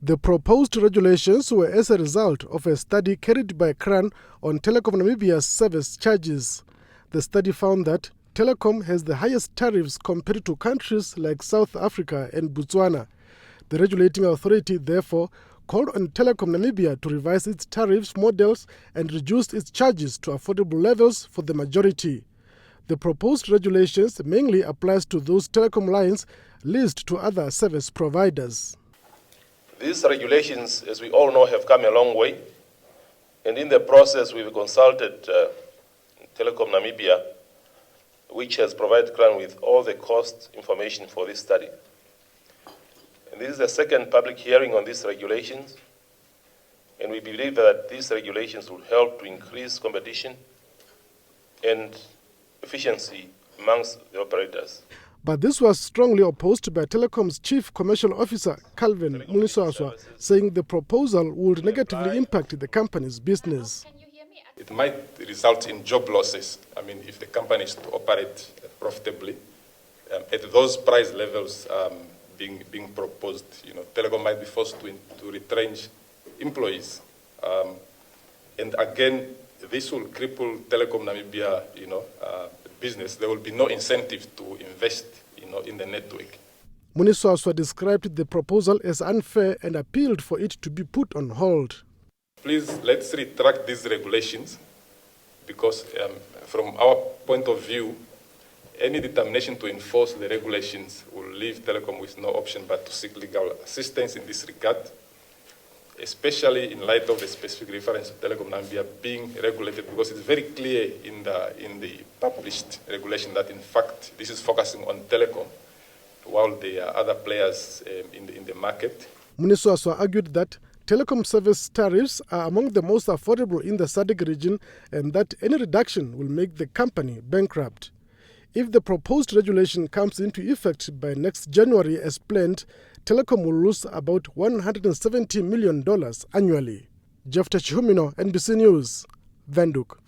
The proposed regulations were as a result of a study carried by CRAN on Telecom Namibia's service charges. The study found that Telecom has the highest tariffs compared to countries like South Africa and Botswana. The regulating authority, therefore, called on Telecom Namibia to revise its tariffs models and reduce its charges to affordable levels for the majority. The proposed regulations mainly applies to those telecom lines leased to other service providers. These regulations, as we all know, have come a long way, and in the process we've consulted Telecom Namibia, which has provided CRAN with all the cost information for this study. And this is the second public hearing on these regulations, and we believe that these regulations will help to increase competition and efficiency amongst the operators. But this was strongly opposed by Telecom's Chief Commercial Officer, Calvin Muniswaswa, saying the proposal would negatively impact the company's business. It might result in job losses. I mean, if the company is to operate profitably at those price levels being proposed, Telecom might be forced to retrench employees. And again, this will cripple Telecom Namibia, business. There will be no incentive to invest, in the network. Muniswaswa described the proposal as unfair and appealed for it to be put on hold. Please, let's retract these regulations because from our point of view, any determination to enforce the regulations will leave Telecom with no option but to seek legal assistance in this regard, especially in light of the specific reference to Telecom Namibia being regulated, because it's very clear in the published regulation that in fact this is focusing on Telecom while there are other players in the market. Muniswaswa argued that telecom service tariffs are among the most affordable in the SADC region and that any reduction will make the company bankrupt. If the proposed regulation comes into effect by next January as planned, Telecom will lose about $170 million annually. Jeff Tachihumino, NBC News, Windhoek.